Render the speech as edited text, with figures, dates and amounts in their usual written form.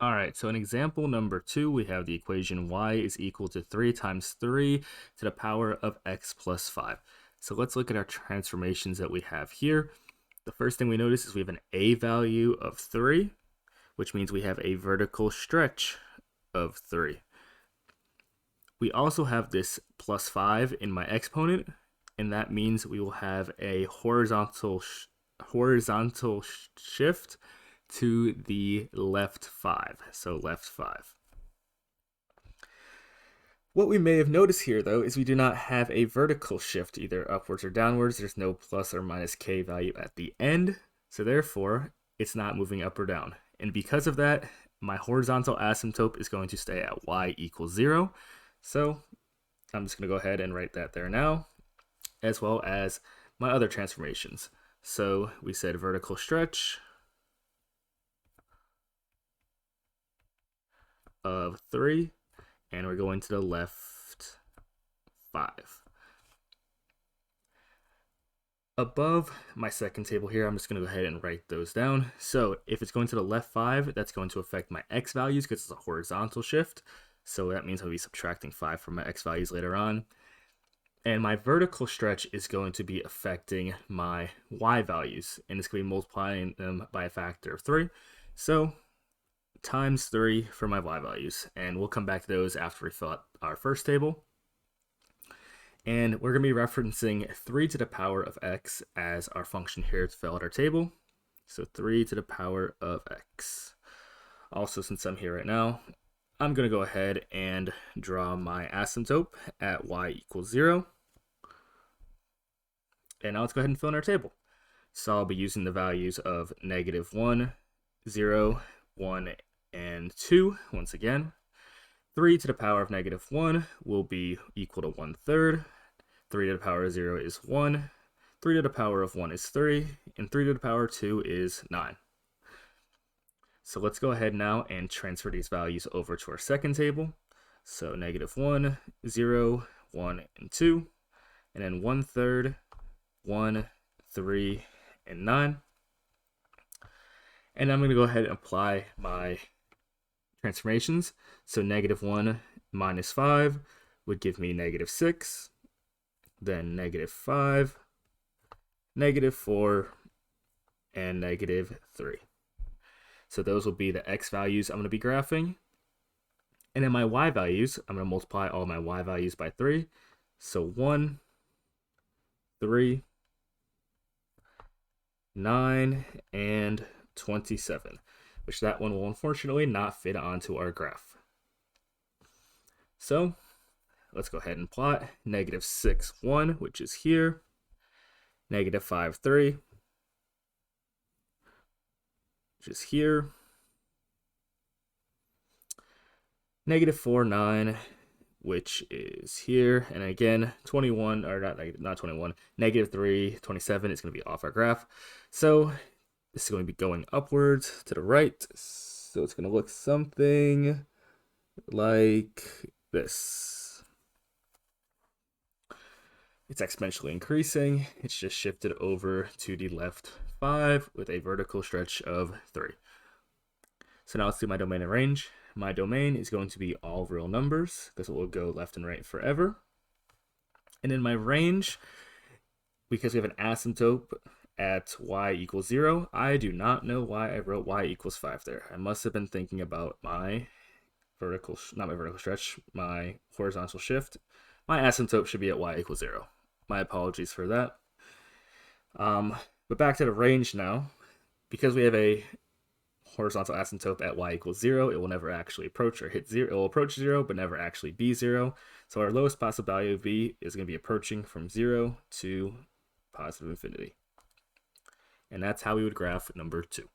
All right, so in example number 2, we have the equation y is equal to 3 times 3 to the power of x plus 5. So let's look at our transformations that we have here. The first thing we notice is we have an a value of 3, which means we have a vertical stretch of 3. We also have this plus 5 in my exponent, and that means we will have a horizontal shift to the left 5, so left 5. What we may have noticed here, though, is we do not have a vertical shift, either upwards or downwards. There's no plus or minus k value at the end, so therefore, it's not moving up or down. And because of that, my horizontal asymptote is going to stay at y equals 0. So I'm just going to go ahead and write that there now, as well as my other transformations. So we said vertical stretch of 3, and we're going to the left 5. Above my second table here, I'm just going to go ahead and write those down. So if it's going to the left 5, that's going to affect my x values because it's a horizontal shift. So that means I'll be subtracting 5 from my x values later on. And my vertical stretch is going to be affecting my y values, and it's going to be multiplying them by a factor of 3. So times 3 for my y values, and we'll come back to those after we fill out our first table. And we're going to be referencing 3 to the power of x as our function here to fill out our table. So 3 to the power of x. Also, since I'm here right now, I'm going to go ahead and draw my asymptote at y equals 0. And now let's go ahead and fill in our table. So I'll be using the values of -1, 0, 1, and 2 once again. 3 to the power of -1 will be equal to 1/3. 3 to the power of 0 is 1. 3 to the power of 1 is 3. And 3 to the power of 2 is 9. So let's go ahead now and transfer these values over to our second table. So -1, 0, 1, and 2. And then 1/3, 1, 3, and 9. And I'm going to go ahead and apply my transformations. So -1 minus 5 would give me -6. Then -5, -4, and -3. So those will be the x values I'm going to be graphing. And then my y values, I'm going to multiply all my y values by 3. So 1, 3, 9, and 27, which that one will unfortunately not fit onto our graph. So let's go ahead and plot -6, 1, which is here, -5, 3, which is here, -4, 9, which is here, and again 21, or not 21, -3, 27 is going to be off our graph. So this is going to be going upwards to the right, so it's going to look something like this. It's exponentially increasing. It's just shifted over to the left 5 with a vertical stretch of 3. So now let's do my domain and range. My domain is going to be all real numbers because it will go left and right forever. And in my range, because we have an asymptote at y equals 0, I do not know why I wrote y equals 5 there. I must have been thinking about my vertical, not my vertical stretch, my horizontal shift. My asymptote should be at y equals 0. My apologies for that. But back to the range now. Because we have a horizontal asymptote at y equals 0, it will never actually approach or hit 0. It will approach 0, but never actually be 0. So our lowest possible value of b is going to be approaching from 0 to positive infinity. And that's how we would graph number 2.